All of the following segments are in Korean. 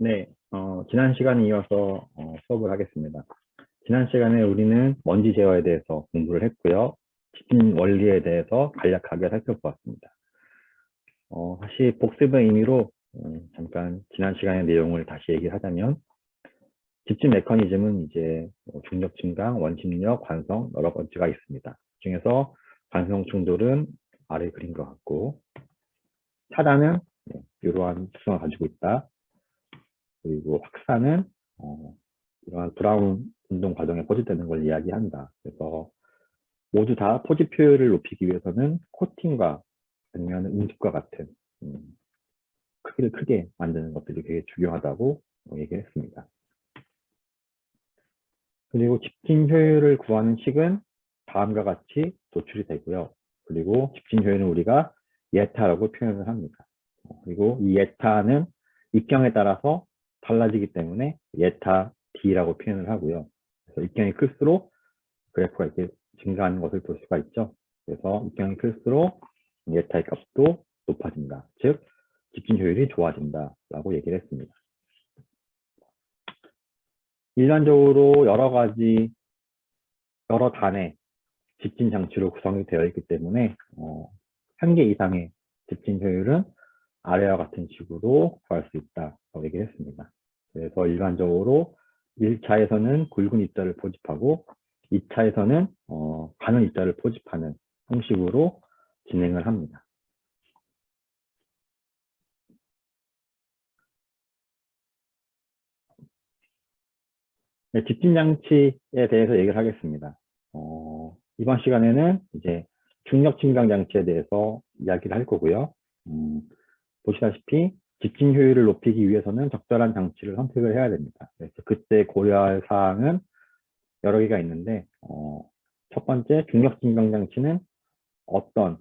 네, 지난 시간에 이어서 수업을 하겠습니다. 지난 시간에 우리는 먼지 제어에 대해서 공부를 했고요. 집진 원리에 대해서 간략하게 살펴보았습니다. 다시 복습의 의미로 잠깐 지난 시간의 내용을 다시 얘기하자면 집진 메커니즘은 이제 중력 증강, 원심력, 관성 여러 가지가 있습니다. 중에서 관성 충돌은 아래 그린 것 같고 차단은 이러한 특성을 가지고 있다. 그리고 확산은 이러한 브라운 운동 과정에 포집되는 걸 이야기한다. 그래서 모두 다 포집 효율을 높이기 위해서는 코팅과 아니면 응집과 같은 크기를 크게 만드는 것들이 되게 중요하다고 얘기를 했습니다. 그리고 집진 효율을 구하는 식은 다음과 같이 도출이 되고요. 그리고 집진 효율은 우리가 예타라고 표현을 합니다. 그리고 이 예타는 입경에 따라서 달라지기 때문에 예타 D라고 표현을 하고요. 그래서 입경이 클수록 그래프가 이렇게 증가하는 것을 볼 수가 있죠. 그래서 입경이 클수록 예타의 값도 높아진다. 즉, 집진 효율이 좋아진다. 라고 얘기를 했습니다. 일반적으로 여러 단의 집진 장치로 구성이 되어 있기 때문에 한 개 이상의 집진 효율은 아래와 같은 식으로 구할 수 있다고 얘기를 했습니다. 그래서 일반적으로 1차에서는 굵은 입자를 포집하고 2차에서는 가는 입자를 포집하는 형식으로 진행을 합니다. 네, 집진 장치에 대해서 얘기를 하겠습니다. 이번 시간에는 이제 중력 증강 장치에 대해서 이야기를 할 거고요. 보시다시피 집진 효율을 높이기 위해서는 적절한 장치를 선택을 해야 됩니다. 그래서 그때 고려할 사항은 여러 개가 있는데 첫 번째 중력 증강 장치는 어떤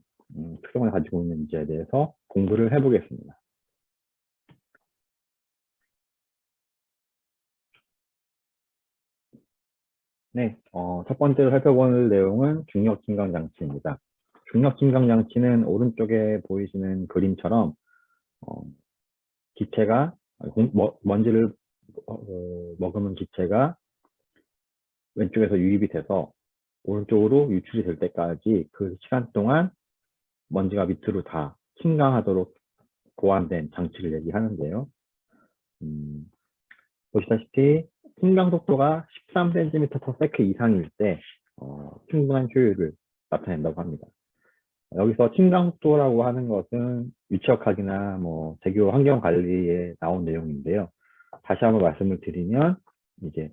특성을 가지고 있는지에 대해서 공부를 해보겠습니다. 네, 첫 번째로 살펴볼 내용은 중력 증강 장치입니다. 중력 증강 장치는 오른쪽에 보이시는 그림처럼 기체가 먼지를 머금은 기체가 왼쪽에서 유입이 돼서 오른쪽으로 유출이 될 때까지 그 시간 동안 먼지가 밑으로 다 침강하도록 보완된 장치를 얘기하는데요. 보시다시피 침강 속도가 13cm/s 이상일 때 충분한 효율을 나타낸다고 합니다. 여기서 침강 속도라고 하는 것은 유치역학이나 뭐 재교 환경 관리에 나온 내용인데요. 다시 한번 말씀을 드리면 이제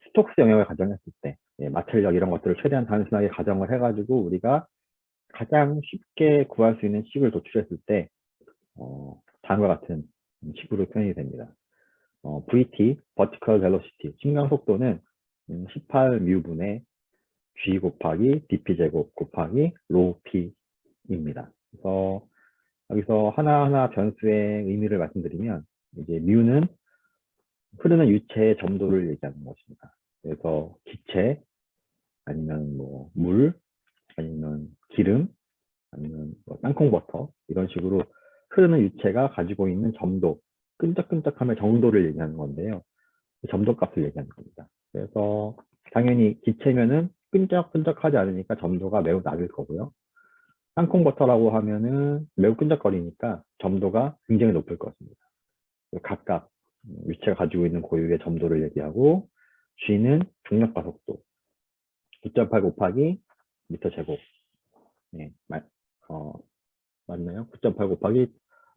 스톡스 영역을 가정했을 때 마찰력 이런 것들을 최대한 단순하게 가정을 해가지고 우리가 가장 쉽게 구할 수 있는 식을 도출했을 때 다음과 같은 식으로 표현이 됩니다. VT, Vertical Velocity, 침강 속도는 18μ분의 G 곱하기 dp 제곱 곱하기 rho p입니다. 그래서 여기서 하나하나 변수의 의미를 말씀드리면 이제 μ는 흐르는 유체의 점도를 얘기하는 것입니다. 그래서 기체 아니면 뭐 물 아니면 기름 아니면 뭐 땅콩버터 이런 식으로 흐르는 유체가 가지고 있는 점도 끈적끈적함의 정도를 얘기하는 건데요. 점도 값을 얘기하는 겁니다. 그래서 당연히 기체면은 끈적끈적하지 않으니까 점도가 매우 낮을 거고요. 땅콩버터라고 하면은 매우 끈적거리니까 점도가 굉장히 높을 것입니다. 각각 유체가 가지고 있는 고유의 점도를 얘기하고 G는 중력과 속도 9.8 곱하기 미터 제곱 네, 맞나요? 9.8 곱하기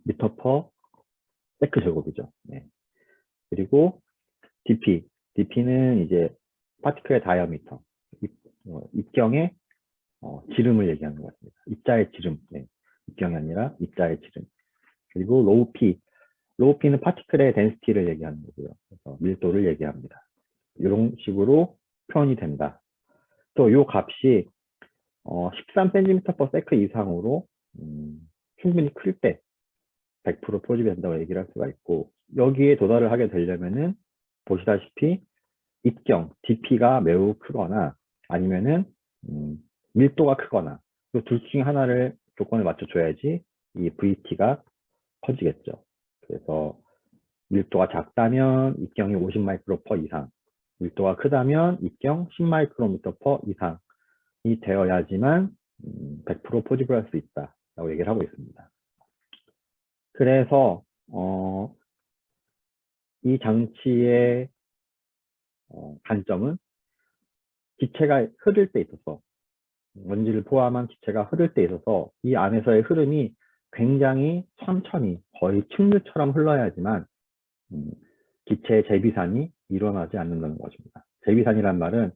미터 퍼 세크 제곱이죠. 네. 그리고 dp는 이제 파티클의 다이아미터 입경의 지름을 얘기하는 것 같습니다. 입자의 지름, 네. 입경이 아니라 입자의 지름. 그리고 로우 P는 파티클의 덴시티를 얘기하는 거고요. 그래서 밀도를 얘기합니다. 이런 식으로 표현이 된다. 또 이 값이 13cm/s 이상으로 충분히 클 때 100% 포집이 된다고 얘기를 할 수가 있고 여기에 도달을 하게 되려면은 보시다시피 입경, dp가 매우 크거나 아니면은 밀도가 크거나 이 둘 중에 하나를 조건을 맞춰줘야지 이 vt가 커지겠죠. 그래서 밀도가 작다면 입경이 50 마이크로 퍼 이상, 밀도가 크다면 입경 10 마이크로미터 퍼 이상이 되어야지만 100% 포집을 할 수 있다라고 얘기를 하고 있습니다. 그래서 이 장치의 단점은 기체가 흐를 때 있어서, 먼지를 포함한 기체가 흐를 때 있어서 이 안에서의 흐름이 굉장히 천천히 거의 층류처럼 흘러야지만 기체의 재비산이 일어나지 않는다는 것입니다. 재비산이란 말은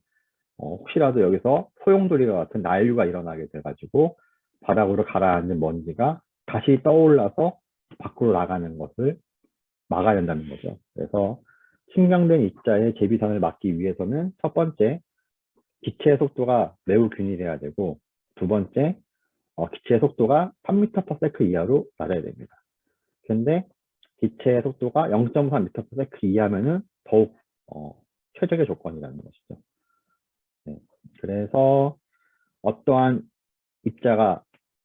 혹시라도 여기서 소용돌이와 같은 난류가 일어나게 돼가지고 바닥으로 가라앉은 먼지가 다시 떠올라서 밖으로 나가는 것을 막아야 된다는 거죠. 그래서 신경된 입자의 재비산을 막기 위해서는 첫 번째, 기체의 속도가 매우 균일해야 되고, 두 번째, 기체의 속도가 3m/s 이하로 낮아야 됩니다. 근데 기체의 속도가 0.3m/s 이하면은 더욱 최적의 조건이라는 것이죠. 네. 그래서 어떠한 입자가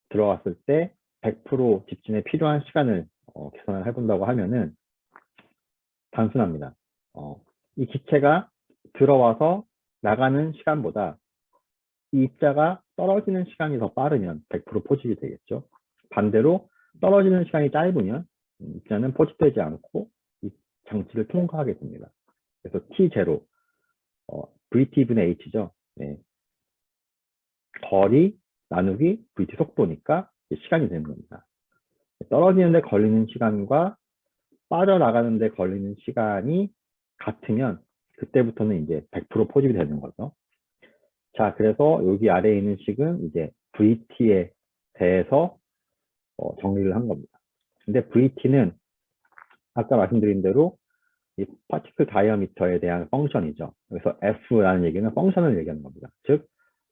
들어갔을 때 100% 집진에 필요한 시간을 계산을 해본다고 하면은 단순합니다. 이 기체가 들어와서 나가는 시간보다 이 입자가 떨어지는 시간이 더 빠르면 100% 포집이 되겠죠. 반대로 떨어지는 시간이 짧으면 입자는 포집되지 않고 이 장치를 통과하게 됩니다. 그래서 T0, VT분의 H죠. 네. 거리 나누기 VT 속도니까 시간이 되는 겁니다. 떨어지는데 걸리는 시간과 빠져나가는데 걸리는 시간이 같으면 그때부터는 이제 100% 포집이 되는 거죠. 자, 그래서 여기 아래에 있는 식은 이제 VT에 대해서 정리를 한 겁니다. 근데 VT는 아까 말씀드린 대로 이 파티클 다이아미터에 대한 펑션이죠. 그래서 F라는 얘기는 펑션을 얘기하는 겁니다. 즉,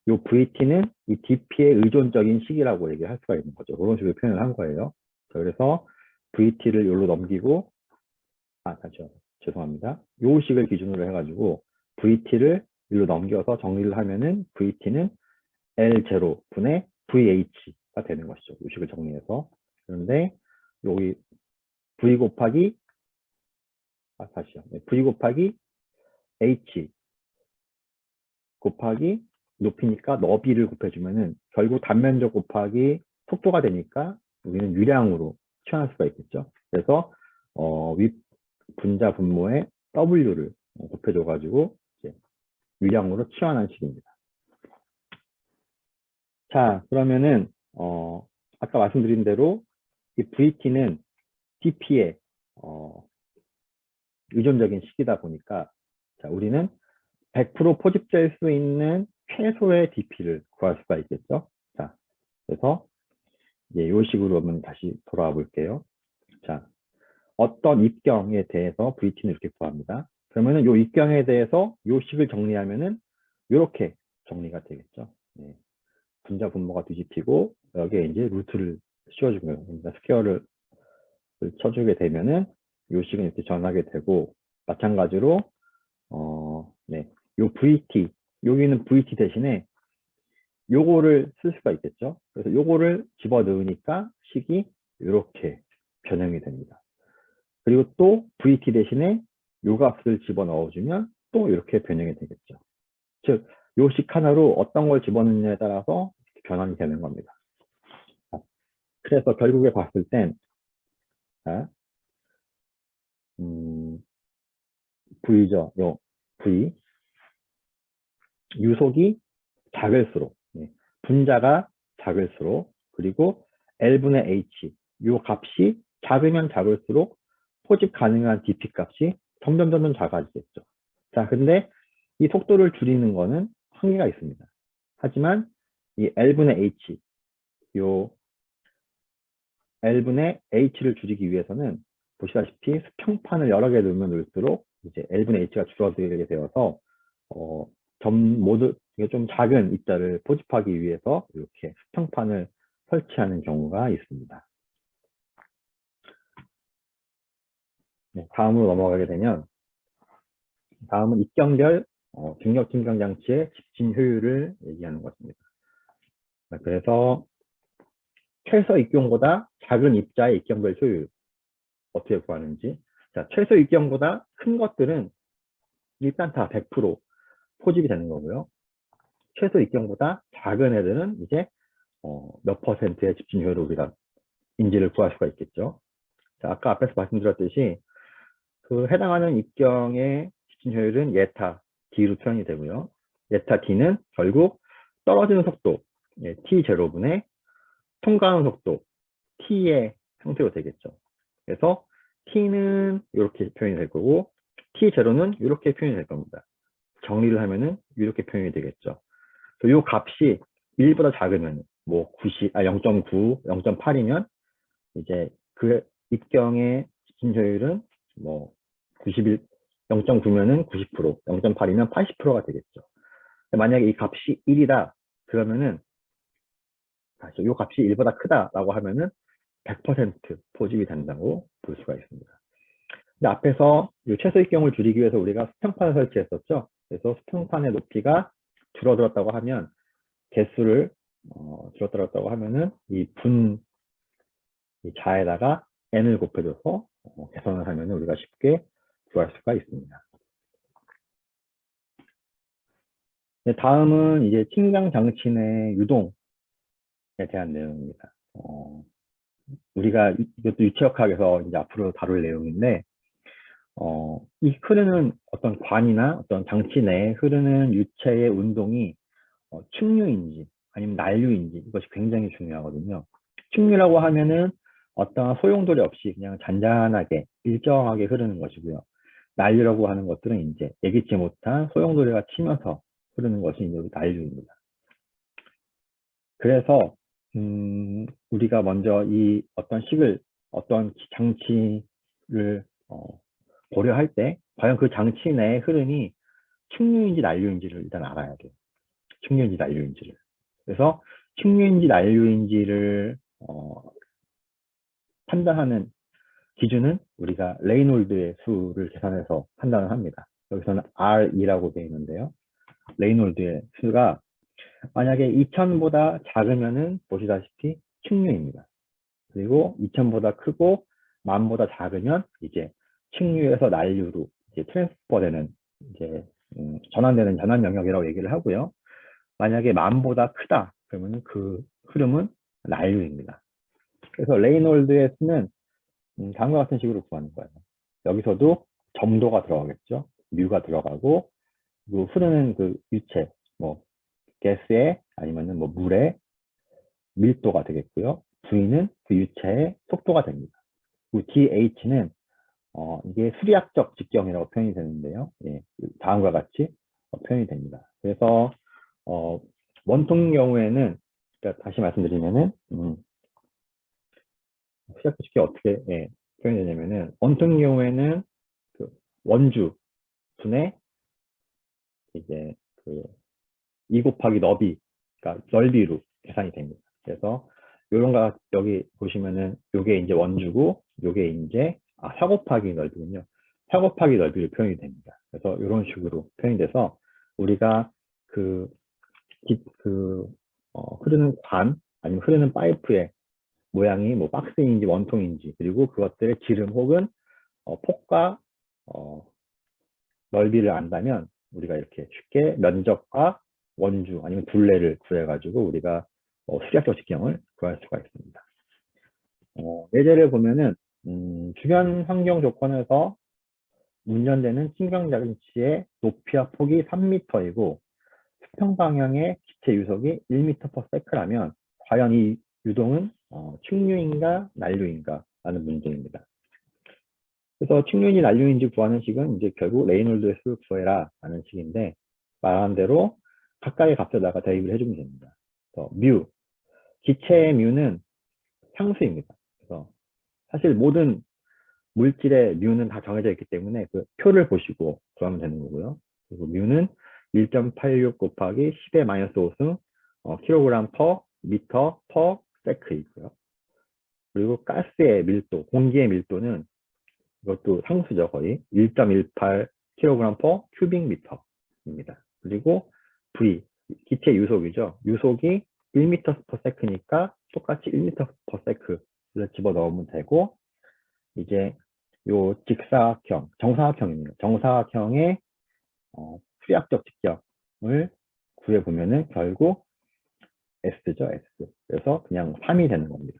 이 VT는 이 DP의 의존적인 식이라고 얘기를 할 수가 있는 거죠. 그런 식으로 표현을 한 거예요. 그래서 VT를 여기로 넘기고, 잠시만요. 죄송합니다. 요 식을 기준으로 해가지고 VT를 여기로 넘겨서 정리를 하면은 VT는 L0 분의 VH가 되는 것이죠. 이 식을 정리해서. 그런데 여기 V 곱하기 다시요. V 곱하기 H 곱하기 높이니까 너비를 곱해주면은 결국 단면적 곱하기 속도가 되니까 여기는 유량으로 취환할 수가 있겠죠. 그래서 윗 분자 분모에 W를 곱해줘가지고 이제 유량으로 취환한 식입니다. 자, 그러면은 아까 말씀드린 대로 이 VT는 DP의 의존적인 식이다 보니까 자, 우리는 100% 포집될 수 있는 최소의 DP를 구할 수가 있겠죠. 자, 그래서 이제 이 식으로 한번 다시 돌아와 볼게요. 자, 어떤 입경에 대해서 VT는 이렇게 구합니다. 그러면은 이 입경에 대해서 이 식을 정리하면은 이렇게 정리가 되겠죠. 네. 분자 분모가 뒤집히고 여기에 이제 루트를 씌워준 거예요. 그러니까 스퀘어를 쳐주게 되면은 이 식은 이렇게 전하게 되고 마찬가지로 네, 요 VT 여기는 VT 대신에 요거를 쓸 수가 있겠죠. 그래서 요거를 집어 넣으니까 식이 이렇게 변형이 됩니다. 그리고 또 VT 대신에 요 값을 집어 넣어주면 또 이렇게 변형이 되겠죠. 즉, 요 식 하나로 어떤 걸 집어넣느냐에 따라서 변환이 되는 겁니다. 그래서 결국에 봤을 땐 V죠. 요 V 유속이 작을수록 분자가 작을수록 그리고 L분의 H 요 값이 작으면 작을수록 포집 가능한 DP 값이 점점 작아지겠죠. 자, 근데 이 속도를 줄이는 거는 한계가 있습니다. 하지만 이 L분의 H 요 L분의 H를 줄이기 위해서는 보시다시피 수평판을 여러 개 놓으면 놓을수록 이제 L분의 H가 줄어들게 되어서 모두 좀 작은 입자를 포집하기 위해서 이렇게 수평판을 설치하는 경우가 있습니다. 네, 다음으로 넘어가게 되면 다음은 입경별 중력 증강 장치의 집진 효율을 얘기하는 것입니다. 그래서 최소 입경보다 작은 입자의 입경별 효율 어떻게 구하는지 자, 최소 입경보다 큰 것들은 일단 다 100% 포집이 되는 거고요. 최소 입경보다 작은 애들은 이제 몇 퍼센트의 집중 효율을 우리가 인지를 구할 수가 있겠죠. 자, 아까 앞에서 말씀드렸듯이 그 해당하는 입경의 집중 효율은 예타 D로 표현이 되고요. 예타 D는 결국 떨어지는 속도 T0분의 통과하는 속도 T의 형태로 되겠죠. 그래서 T는 이렇게 표현이 될 거고 T0는 이렇게 표현이 될 겁니다. 정리를 하면은 이렇게 표현이 되겠죠. 이 값이 1보다 작으면 뭐 0.9, 0.8이면 이제 그 입경의 집중 효율은 뭐 91, 0.9면은 90%, 0.8이면 80%가 되겠죠. 만약에 이 값이 1이다 그러면은 다시 이 값이 1보다 크다라고 하면은 100% 포집이 된다고 볼 수가 있습니다. 근데 앞에서 이 최소 입경을 줄이기 위해서 우리가 수평판을 설치했었죠. 그래서 수평판의 높이가 줄어들었다고 하면 개수를 줄어들었다고 하면은 이 자에다가 n을 곱해줘서 계산을 하면 우리가 쉽게 구할 수가 있습니다. 다음은 이제 침강 장치 내 유동에 대한 내용입니다. 우리가 이것도 유체역학에서 이제 앞으로 다룰 내용인데, 이 흐르는 어떤 관이나 어떤 장치 내에 흐르는 유체의 운동이 충류인지 아니면 난류인지 이것이 굉장히 중요하거든요. 충류라고 하면은 어떠한 소용돌이 없이 그냥 잔잔하게 일정하게 흐르는 것이고요. 난류라고 하는 것들은 이제 예기치 못한 소용돌이가 치면서 흐르는 것이 이제 난류입니다. 그래서 우리가 먼저 이 어떤 장치를 고려할 때 과연 그 장치 내의 흐름이 충류인지 난류인지를 일단 알아야 돼요. 충류인지 난류인지를. 그래서 충류인지 난류인지를 판단하는 기준은 우리가 레이놀드의 수를 계산해서 판단을 합니다. 여기서는 R이라고 되어 있는데요. 레이놀드의 수가 만약에 2000보다 작으면은 보시다시피 충류입니다. 그리고 2000보다 크고 1000보다 작으면 이제 충류에서 난류로 이제 트랜스퍼되는 이제 전환되는 전환 영역이라고 얘기를 하고요. 만약에 1000보다 크다 그러면 그 흐름은 난류입니다. 그래서 레이놀드의 수는 다음과 같은 식으로 구하는 거예요. 여기서도 점도가 들어가겠죠. 뮤가 들어가고 그리고 흐르는 그 유체, 뭐 가스의 아니면은 뭐 물의 밀도가 되겠고요. V는 그 유체의 속도가 됩니다. 그리고 DH는 이게 수리학적 직경이라고 표현이 되는데요. 예, 다음과 같이 표현이 됩니다. 그래서 원통 경우에는 그러니까 다시 말씀드리면은 수리학적 직경 어떻게 표현이 되냐면은 원통 경우에는 그 원주 분의 이제 그 2 곱하기 너비, 그러니까 넓이로 계산이 됩니다. 그래서 요런 거 여기 보시면은 요게 이제 원주고 요게 이제 4 곱하기 넓이군요. 4 곱하기 넓이로 표현이 됩니다. 그래서 이런 식으로 표현이 돼서 우리가 흐르는 관 아니면 흐르는 파이프의 모양이 뭐 박스인지 원통인지 그리고 그것들의 지름 혹은 폭과 넓이를 안다면 우리가 이렇게 쉽게 면적과 원주 아니면 둘레를 구해가지고 우리가 수리학적 직경을 구할 수가 있습니다. 예제를 보면은 주변 환경 조건에서 운전되는 침강장치의 높이와 폭이 3m이고 수평 방향의 기체 유속이 1m/s라면 과연 이 유동은 충류인가 난류인가 라는 문제입니다. 그래서 충류인지 난류인지 구하는 식은 이제 결국 레이놀드의 수를 구해라 라는 식인데 말한 대로 각각의 값에다가 대입을 해주면 됩니다. 그래서 뮤, 기체의 뮤는 상수입니다. 그래서 사실 모든 물질의 뮤는 다 정해져 있기 때문에 그 표를 보시고 구하면 되는 거고요. 그리고 뮤는 1.86 곱하기 10의 마이너스 5승 킬로그램 퍼 미터 퍼 세크이고요. 그리고 가스의 밀도, 공기의 밀도는 이것도 상수죠, 거의 1.18 킬로그램 퍼 큐빅 미터입니다. 그리고 V, 기체 유속이죠. 유속이 1m/s니까 똑같이 1m/s를 집어넣으면 되고 이제 요 직사각형, 정사각형입니다. 정사각형의 수리학적 직경을 구해보면은 결국 S죠, S. 그래서 그냥 3이 되는 겁니다.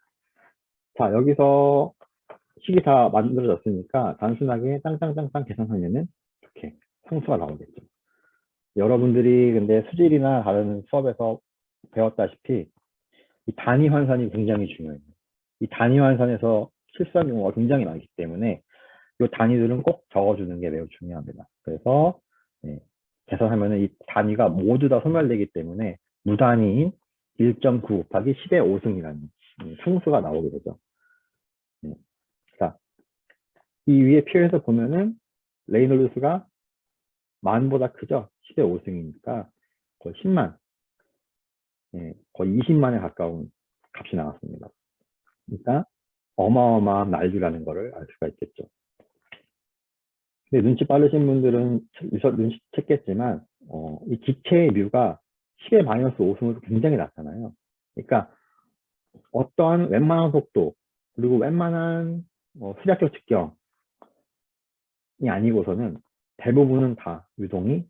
자, 여기서 식이 다 만들어졌으니까 단순하게 땅땅땅땅 계산하면은 이렇게 상수가 나오겠죠. 여러분들이 근데 수질이나 다른 수업에서 배웠다시피 이 단위 환산이 굉장히 중요해요. 이 단위 환산에서 실수한 경우가 굉장히 많기 때문에 이 단위들은 꼭 적어주는 게 매우 중요합니다. 그래서 네, 계산하면은 이 단위가 모두 다 소멸되기 때문에 무단위인 1.9 곱하기 10의 5승이라는 상수가 나오게 되죠. 네. 자, 이 위에 표에서 보면은 레이놀드수가 만보다 크죠. 10의 5승이니까 거의 10만, 네, 거의 20만에 가까운 값이 나왔습니다. 그러니까 어마어마한 난리라는 것을 알 수가 있겠죠. 근데 눈치 빠르신 분들은 눈치챘겠지만 이 기체의 뮤가 10의 마이너스 5승으로 굉장히 낮잖아요. 그러니까 어떠한 웬만한 속도 그리고 웬만한 수력적 직경이 아니고서는 대부분은 다 유동이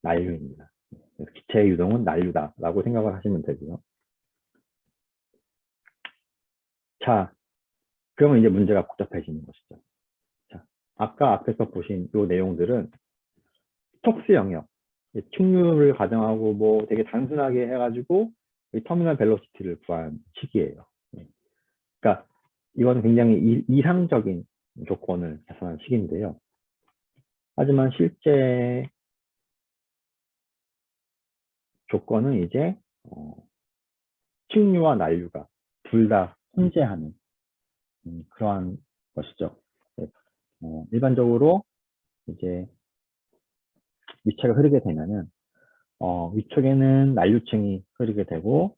난류입니다. 그래서 기체의 유동은 난류다라고 생각을 하시면 되고요. 자, 그러면 이제 문제가 복잡해지는 것이죠. 자, 아까 앞에서 보신 이 내용들은 스톡스 영역, 충류를 가정하고 뭐 되게 단순하게 해가지고 터미널 벨로시티를 구한 식이에요. 그러니까 이건 굉장히 이상적인 조건을 계산한 식인데요. 하지만 실제 조건은 이제 충류와 난류가 둘 다 혼재하는 그러한 것이죠. 일반적으로 이제 위체가 흐르게 되면은 위쪽에는 난류층이 흐르게 되고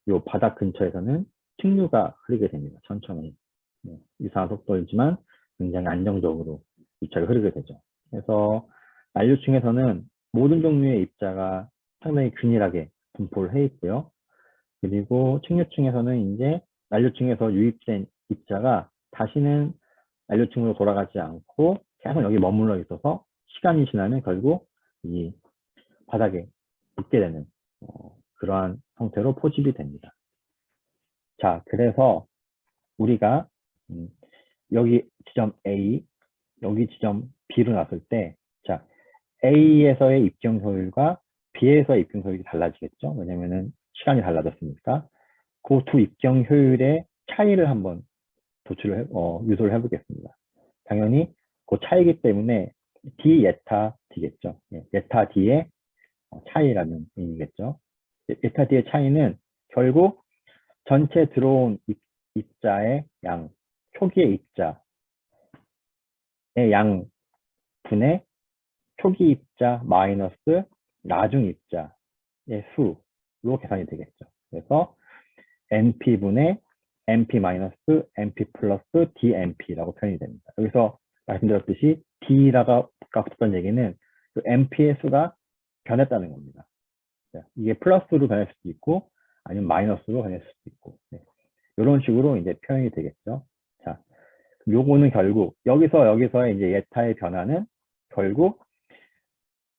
요 바닥 근처에서는 충류가 흐르게 됩니다. 천천히. 이상한 속도이지만 굉장히 안정적으로 위체가 흐르게 되죠. 그래서 난류층에서는 모든 종류의 입자가 상당히 균일하게 분포를 해 있고요. 그리고 충류층에서는 이제 난류층에서 유입된 입자가 다시는 난류층으로 돌아가지 않고 계속 여기 머물러 있어서 시간이 지나면 결국 이 바닥에 붙게 되는 그러한 형태로 포집이 됩니다. 자, 그래서 우리가 여기 지점 A, 여기 지점 B로 놨을 때, 자, A에서의 입경 효율과 B에서의 입경 효율이 달라지겠죠? 왜냐면은 시간이 달라졌으니까. 그 두 입경 효율의 차이를 한번 유도를 해보겠습니다. 당연히 그 차이기 때문에 D 예타 D겠죠. 예타 D의 차이라는 의미겠죠. 예타 D의 차이는 결국 전체 들어온 입자의 양, 초기의 입자의 양 분의 초기 입자 마이너스 나중 입자의 수로 계산이 되겠죠. 그래서 NP분의 NP 마이너스 NP 플러스 DNP라고 표현이 됩니다. 여기서 말씀드렸듯이 D라가 붙었던 얘기는 그 NP의 수가 변했다는 겁니다. 이게 플러스로 변할 수도 있고 아니면 마이너스로 변할 수도 있고 이런 식으로 이제 표현이 되겠죠. 자, 요거는 결국 여기서의 이제 예타의 변화는 결국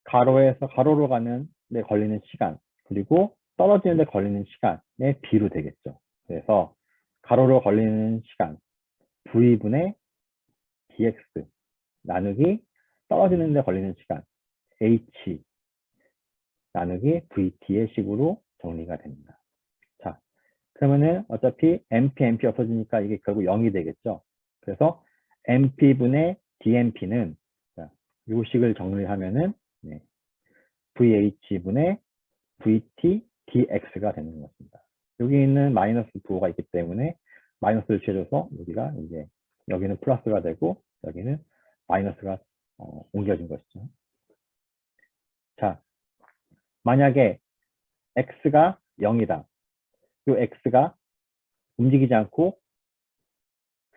가로에서 가로로 가는 데 걸리는 시간 그리고 떨어지는 데 걸리는 시간의 비로 되겠죠. 그래서 가로로 걸리는 시간 V분의 dx 나누기 떨어지는 데 걸리는 시간 h 나누기 vt의 식으로 정리가 됩니다. 자, 그러면은 어차피 mp 없어지니까 이게 결국 0이 되겠죠. 그래서 mp분의 dmp는 요 식을 정리하면은 vh분의 vt dx가 되는 것입니다. 여기 있는 마이너스 부호가 있기 때문에 마이너스를 취해줘서 여기가 이제 여기는 플러스가 되고 여기는 마이너스가 옮겨진 것이죠. 자, 만약에 x가 0이다. 이 x가 움직이지 않고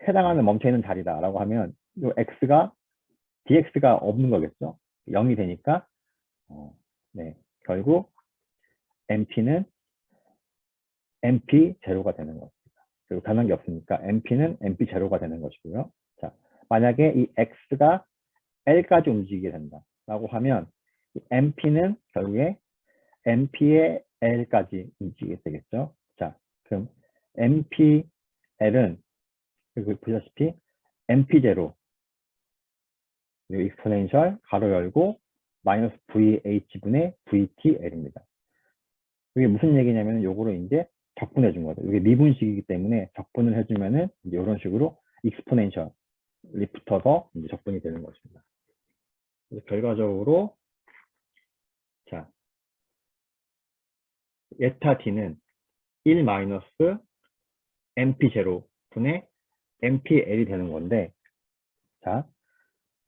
해당하는 멈춰있는 자리다라고 하면 이 x가 dx가 없는 거겠죠. 0이 되니까 결국 MP는 MP 제로가 되는 것입니다. 그리고 변한 게 없으니까 MP는 MP 제로가 되는 것이고요. 자, 만약에 이 x가 l까지 움직이게 된다라고 하면 MP는 결국에 MP의 L까지 움직이게 되겠죠. 자, 그럼 MPL은 여기 보시다시피 MP0 그리고 익스포넨셜 가로 열고 마이너스 VH분의 VTL입니다. 이게 무슨 얘기냐면 요거를 이제 적분해 준 거죠. 이게 미분식이기 때문에 적분을 해주면은 이제 이런 식으로 익스포넨셜이 붙어서 이제 적분이 되는 것입니다. 그래서 결과적으로 자 예타 t는 1 마이너스 MP0 분의 MPL이 되는 건데, 자,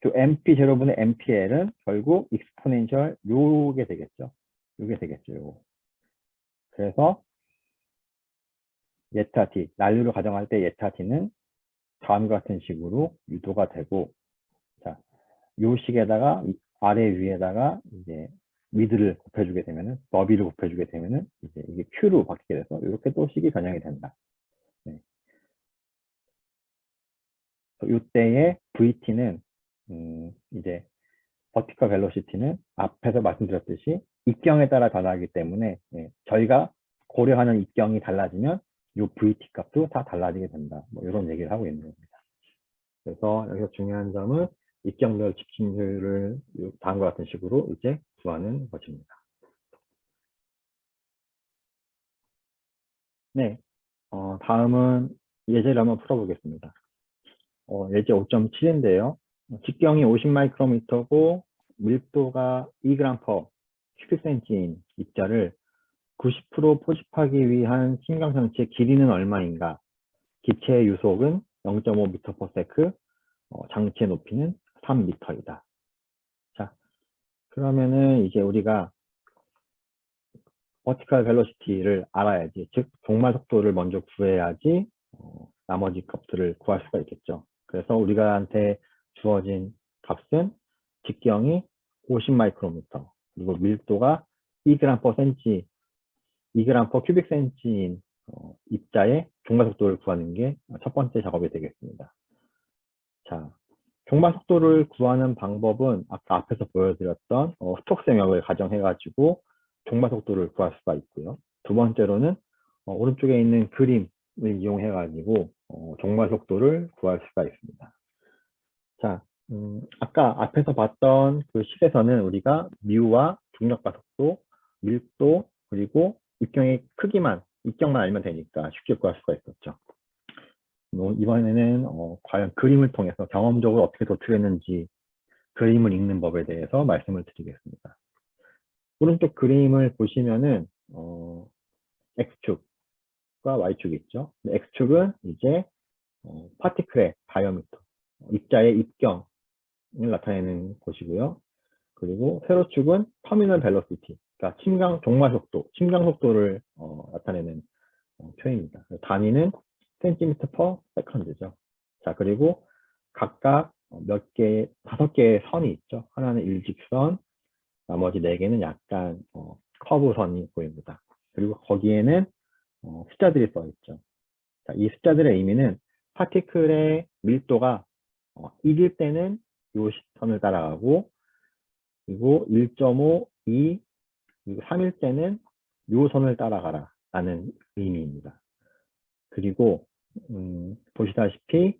그 MP0분의 MPL은 결국 익스포넨셜 요게 되겠죠. 요게 되겠죠. 요거. 그래서 예타 t, 난류를 가정할 때 예타 t는 다음과 같은 식으로 유도가 되고, 자, 요 식에다가 아래 위에다가 이제 위드를 곱해주게 되면은 너비를 곱해주게 되면은 이제 이게 Q로 바뀌게 돼서 이렇게 또 식이 변형이 된다. 네. 이때의 VT는 이제 버티컬 벨로시티는 앞에서 말씀드렸듯이 입경에 따라 변하기 때문에 저희가 고려하는 입경이 달라지면 이 VT 값도 다 달라지게 된다. 뭐 이런 얘기를 하고 있는 겁니다. 그래서 여기서 중요한 점은 입경별 집중률을 다음과 같은 식으로 이제 구하는 것입니다. 네, 다음은 예제를 한번 풀어보겠습니다. 예제 5.7인데요. 직경이 50 마이크로미터고 밀도가 2g per 큐빅센치인 입자를 90% 포집하기 위한 신경장치의 길이는 얼마인가? 기체의 유속은 0.5m per sec, 장치의 높이는 3m이다. 자, 그러면은 이제 우리가 버티컬 벨로시티를 알아야지, 즉 종말 속도를 먼저 구해야지 나머지 값들을 구할 수가 있겠죠. 그래서 우리가한테 주어진 값은 직경이 50 마이크로미터, 그리고 밀도가 2g per cm, 2g per 큐빅 센치인 입자의 종말 속도를 구하는 게 첫 번째 작업이 되겠습니다. 자, 종말 속도를 구하는 방법은 아까 앞에서 보여드렸던 스톡스 영역을 가정해가지고 종말 속도를 구할 수가 있고요. 두 번째로는 오른쪽에 있는 그림을 이용해가지고 종말 속도를 구할 수가 있습니다. 자, 아까 앞에서 봤던 그 식에서는 우리가 뮤와 중력과 속도, 밀도, 그리고 입경의 크기만, 입경만 알면 되니까 쉽게 구할 수가 있었죠. 이번에는 과연 그림을 통해서 경험적으로 어떻게 도출했는지 그림을 읽는 법에 대해서 말씀을 드리겠습니다. 오른쪽 그림을 보시면은 X축과 Y축이 있죠. X축은 이제 파티클의 다이어미터, 입자의 입경을 나타내는 곳이고요. 그리고 세로축은 터미널 벨로시티, 그러니까 침강 종말 속도, 침강 속도를 나타내는 표입니다. 단위는 센티미터 퍼 세컨드죠. 자, 그리고 각각 다섯 개의 선이 있죠. 하나는 일직선, 나머지 네 개는 약간 커브선이 보입니다. 그리고 거기에는 숫자들이 써 있죠. 자, 이 숫자들의 의미는 파티클의 밀도가 1일 때는 이 선을 따라가고, 그리고 1.5, 2, 그리고 3일 때는 이 선을 따라가라 라는 의미입니다. 그리고 보시다시피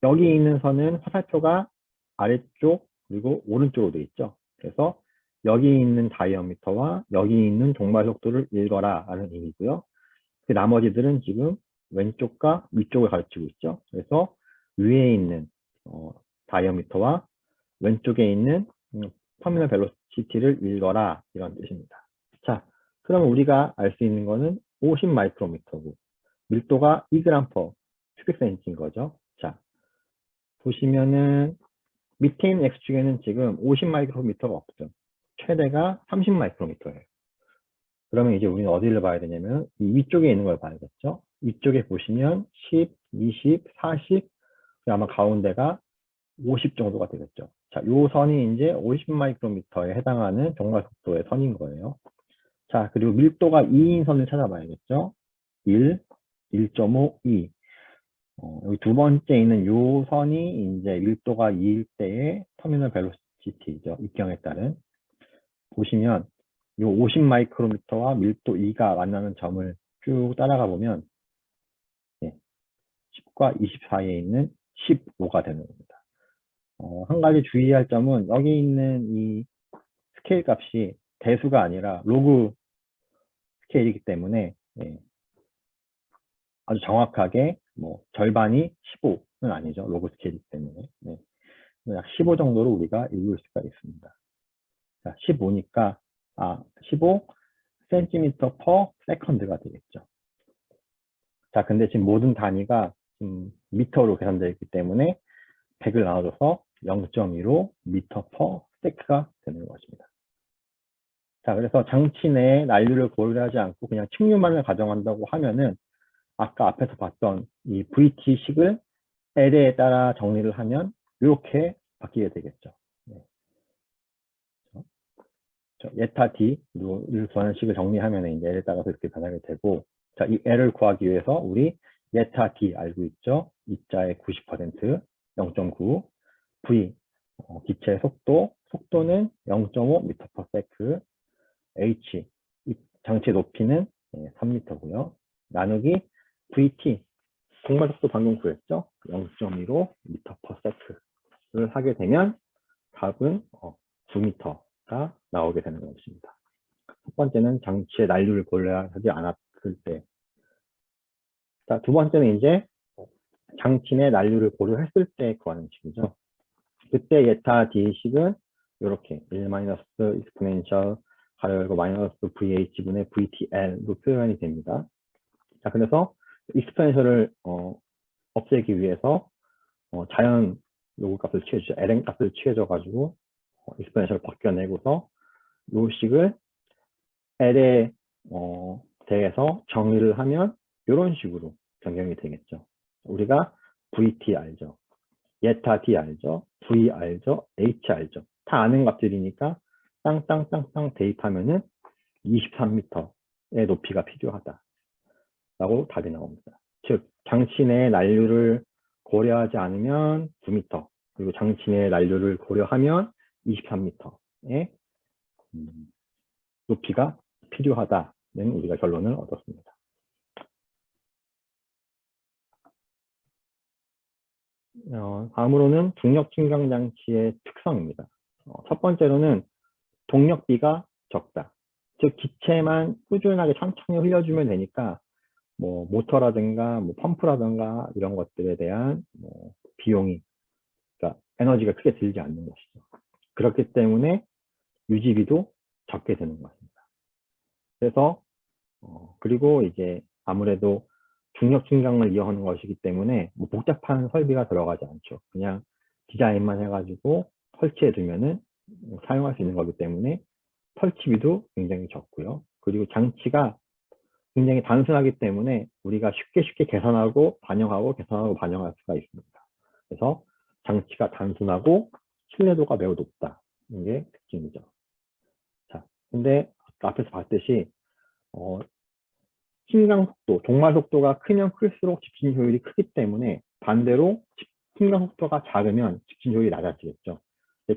여기 있는 선은 화살표가 아래쪽 그리고 오른쪽으로 되어 있죠. 그래서 여기 있는 다이어미터와 여기 있는 종말 속도를 읽어라 라는 의미고요. 그 나머지들은 지금 왼쪽과 위쪽을 가르치고 있죠. 그래서 위에 있는 다이어미터와 왼쪽에 있는 터미널 벨로시티를 읽어라 이런 뜻입니다. 자, 그러면 우리가 알 수 있는 거는 50 마이크로미터고 밀도가 2g per 큐빅센치인 거죠. 자, 보시면은 밑에 있는 X축에는 지금 50 마이크로미터가 없죠. 최대가 30 마이크로미터예요. 그러면 이제 우리는 어디를 봐야 되냐면 이 위쪽에 있는 걸 봐야겠죠. 위쪽에 보시면 10, 20, 40, 아마 가운데가 50 정도가 되겠죠. 자, 요 선이 이제 50 마이크로미터에 해당하는 종말 속도의 선인 거예요. 자, 그리고 밀도가 2인 선을 찾아봐야겠죠. 1, 1.5, 2. 여기 두 번째 있는 요 선이 이제 밀도가 2일 때의 터미널 벨로시티죠. 입경에 따른. 보시면 요 50 마이크로미터와 밀도 2가 만나는 점을 쭉 따라가 보면 10과 20 사이에 있는 15가 되는 겁니다. 한 가지 주의할 점은 여기 있는 이 스케일 값이 대수가 아니라 로그 스케일이기 때문에 아주 정확하게 뭐 절반이 15는 아니죠. 로그 스케일이기 때문에. 약 15 정도로 우리가 읽을 수가 있습니다. 자, 15니까 15 cm per second가 되겠죠. 자, 근데 지금 모든 단위가 미터로 계산되어 있기 때문에 100을 나눠줘서 0.2로 미터 per sec가 되는 것입니다. 자, 그래서 장치 내 난류를 고려하지 않고 그냥 층류만을 가정한다고 하면은 아까 앞에서 봤던 이 VT식을 L에 따라 정리를 하면 이렇게 바뀌게 되겠죠. 예타 D를 구하는 식을 정리하면 이제 L에 따라서 이렇게 변하게 되고, 자, 이 L을 구하기 위해서 우리 예타 D 알고 있죠? 이자의 90%, 0.9, V, 기체의 속도, 속도는 0.5 m/s, H, 장치의 높이는 3m고요. 나누기 VT, 공말속도 방금 구했죠? 0.15 m/s를 하게 되면 답은 9m가 나오게 되는 것입니다. 첫 번째는 장치의 난류를 고려하지 않았을 때. 자, 두 번째는 이제 장치 내 난류를 고려했을 때 구하는 식이죠. 그때 예타 D식은 이렇게 1 마이너스 익스포넨셜 가로 열고 마이너스 VH분의 VTL로 표현이 됩니다. 자, 그래서 익스포넨셜을 없애기 위해서 자연 요구 값을 취해주죠. ln 값을 취해줘가지고 익스포넨셜을 벗겨내고서 요 식을 l에 대해서 정의를 하면 이런 식으로 변경이 되겠죠. 우리가 VT 알죠? 예타 D 알죠? V 알죠? H 알죠? 다 아는 값들이니까 땅땅땅땅 대입하면은 23m의 높이가 필요하다 라고 답이 나옵니다. 즉 장치 내 난류를 고려하지 않으면 9m, 그리고 장치 내 난류를 고려하면 23m의 높이가 필요하다는 우리가 결론을 얻었습니다. 다음으로는 중력 측량 장치의 특성입니다. 첫 번째로는 동력비가 적다. 즉 기체만 꾸준하게 천천히 흘려주면 되니까 뭐 모터라든가 뭐 펌프라든가 이런 것들에 대한 비용이, 그러니까 에너지가 크게 들지 않는 것이죠. 그렇기 때문에 유지비도 적게 드는 것입니다. 그래서 그리고 이제 아무래도 중력 측량을 이용하는 것이기 때문에 뭐 복잡한 설비가 들어가지 않죠. 그냥 디자인만 해가지고 설치해 두면은 사용할 수 있는 거기 때문에 설치비도 굉장히 적고요. 그리고 장치가 굉장히 단순하기 때문에 우리가 쉽게 계산하고 반영하고 계산하고 반영할 수가 있습니다. 그래서 장치가 단순하고 신뢰도가 매우 높다. 이게 특징이죠. 자, 근데 앞에서 봤듯이 측량 속도, 종말 속도가 크면 클수록 집진 효율이 크기 때문에 반대로 측량 속도가 작으면 집진 효율이 낮아지겠죠.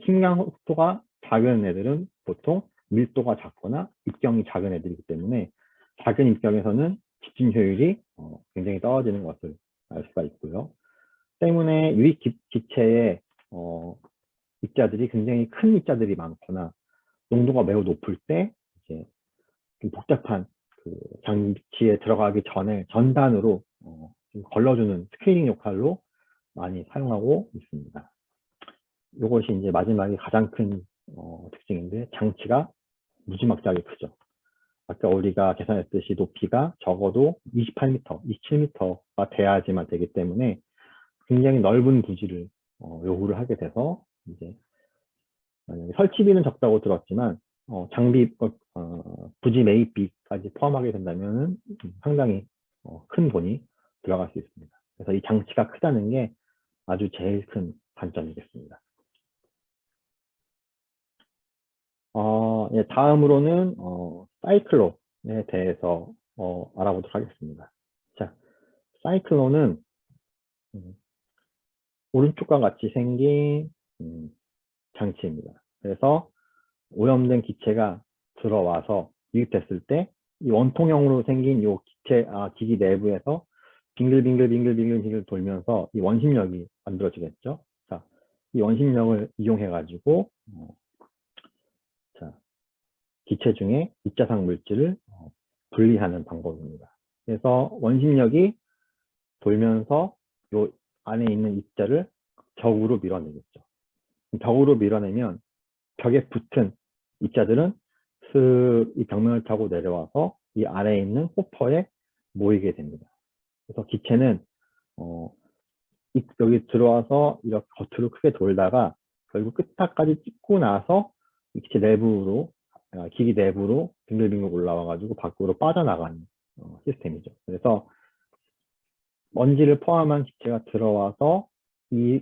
측량 속도가 작은 애들은 보통 밀도가 작거나 입경이 작은 애들이기 때문에 작은 입경에서는 집진 효율이 굉장히 떨어지는 것을 알 수가 있고요. 때문에 유입 기체의 입자들이 굉장히 큰 입자들이 많거나 농도가 매우 높을 때 이제 좀 복잡한 그 장치에 들어가기 전에 전단으로 좀 걸러주는 스케일링 역할로 많이 사용하고 있습니다. 이것이 이제 마지막에 가장 큰 특징인데, 장치가 무지막지하게 크죠. 아까 우리가 계산했듯이 높이가 적어도 28m, 27m가 돼야지만 되기 때문에 굉장히 넓은 부지를 요구를 하게 돼서 이제 만약에 설치비는 적다고 들었지만 장비 부지 매입비까지 포함하게 된다면 상당히 큰 돈이 들어갈 수 있습니다. 그래서 이 장치가 크다는 게 아주 제일 큰 단점이겠습니다. 예, 다음으로는 사이클론에 대해서 알아보도록 하겠습니다. 자, 사이클론은 음, 오른쪽과 같이 생긴 장치입니다. 그래서 오염된 기체가 들어와서 유입됐을 때 이 원통형으로 생긴 이 기기 내부에서 빙글빙글 돌면서 이 원심력이 만들어지겠죠. 자, 이 원심력을 이용해 가지고 자, 기체 중에 입자상 물질을 분리하는 방법입니다. 그래서 원심력이 돌면서 요 안에 있는 입자를 벽으로 밀어내겠죠. 벽으로 밀어내면 벽에 붙은 입자들은 슥 이 벽면을 타고 내려와서 이 아래에 있는 호퍼에 모이게 됩니다. 그래서 기체는 여기 들어와서 이렇게 겉으로 크게 돌다가 결국 끝까지 찍고 나서 기체 내부로 기기 내부로 빙글빙글 올라와가지고 밖으로 빠져나가는 시스템이죠. 그래서 먼지를 포함한 기체가 들어와서 이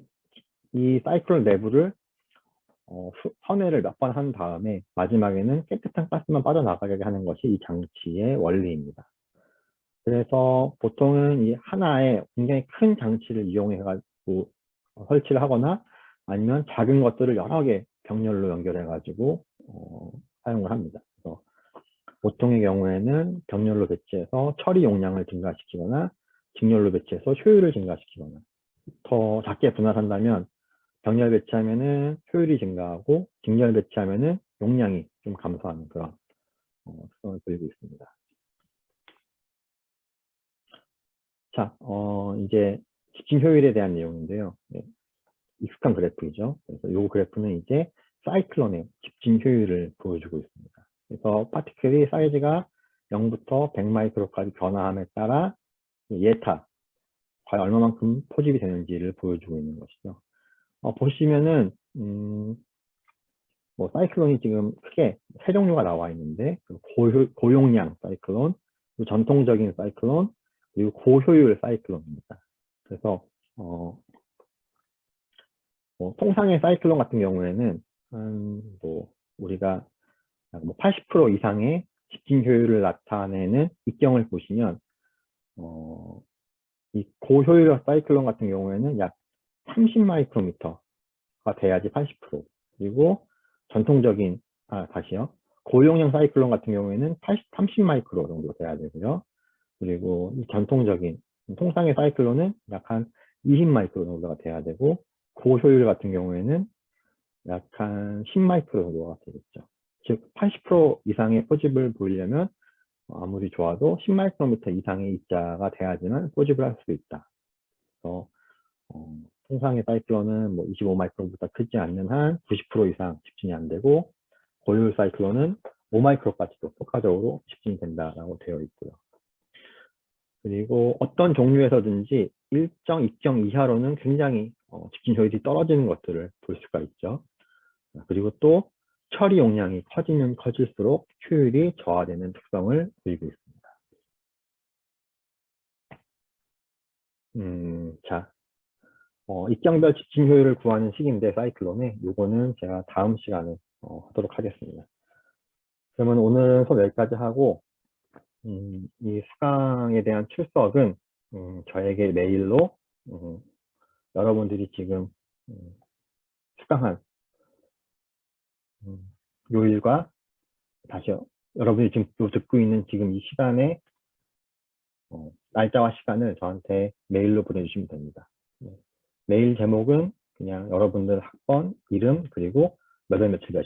사이클론 내부를 선회를 몇 번 한 다음에 마지막에는 깨끗한 가스만 빠져나가게 하는 것이 이 장치의 원리입니다. 그래서 보통은 이 하나의 굉장히 큰 장치를 이용해가지고 설치를 하거나 아니면 작은 것들을 여러 개 병렬로 연결해가지고 사용을 합니다. 그래서 보통의 경우에는 병렬로 배치해서 처리 용량을 증가시키거나 직렬로 배치해서 효율을 증가시키거나 더 작게 분할한다면 병렬 배치하면은 효율이 증가하고 직렬 배치하면은 용량이 좀 감소하는 그런 특성을 보이고 있습니다. 자, 이제 집중 효율에 대한 내용인데요. 네, 익숙한 그래프이죠. 그래서 이 그래프는 이제 사이클론의 집중 효율을 보여주고 있습니다. 그래서 파티클이 사이즈가 0부터 100 마이크로까지 변화함에 따라 예타, 과연 얼마만큼 포집이 되는지를 보여주고 있는 것이죠. 보시면은 뭐 사이클론이 지금 크게 세 종류가 나와 있는데 고용량 사이클론, 전통적인 사이클론, 그리고 고효율 사이클론입니다. 그래서 뭐 통상의 사이클론 같은 경우에는 뭐 우리가 뭐 80% 이상의 집중 효율을 나타내는 입경을 보시면 이 고효율 사이클론 같은 경우에는 약 30 마이크로미터가 돼야지 80%. 그리고 전통적인 다시요. 고용량 사이클론 같은 경우에는 30 마이크로 정도 돼야 되고요. 그리고 이 전통적인 통상의 사이클론은 약 한 20 마이크로 정도가 돼야 되고 고효율 같은 경우에는 약 한 10 마이크로 정도가 되겠죠. 즉 80% 이상의 포집을 보이려면 아무리 좋아도 10 마이크로미터 이상의 입자가 돼야지만 포집을 할 수 있다. 그래서 통상의 사이클론은 뭐 25 마이크론보다 크지 않는 한 90% 이상 집중이 안 되고 고효율 사이클론은 5 마이크로까지도 효과적으로 집중이 된다라고 되어 있고요. 그리고 어떤 종류에서든지 일정 입경 이하로는 굉장히 집중 효율이 떨어지는 것들을 볼 수가 있죠. 그리고 또 처리 용량이 커지면 커질수록 효율이 저하되는 특성을 보이고 있습니다. 자, 입경별 집중 효율을 구하는 식인데 사이클론에 요거는 제가 다음 시간에 하도록 하겠습니다. 그러면 오늘은 수업 여기까지 하고 이 수강에 대한 출석은 저에게 메일로 여러분들이 지금 수강한 요일과 다시 여러분이 지금 듣고 있는 지금 이 시간에 날짜와 시간을 저한테 메일로 보내주시면 됩니다. 네. 메일 제목은 그냥 여러분들 학번, 이름, 그리고 몇 월 며칠 몇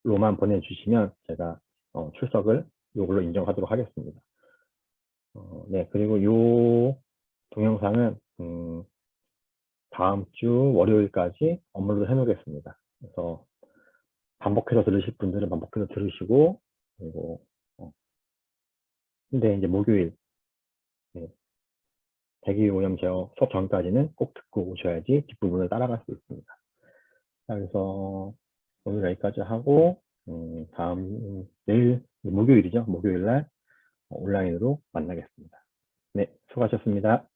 시로만 보내주시면 제가 출석을 요걸로 인정하도록 하겠습니다. 네, 그리고 요 동영상은 다음 주 월요일까지 업로드 해놓겠습니다. 그래서 반복해서 들으실 분들은 반복해서 들으시고, 그리고 근데 이제 목요일 네, 대기오염 제어 수업 전까지는 꼭 듣고 오셔야지 뒷부분을 따라갈 수 있습니다. 자, 그래서 오늘 여기까지 하고 다음 내일 목요일이죠. 목요일 날 온라인으로 만나겠습니다. 네, 수고하셨습니다.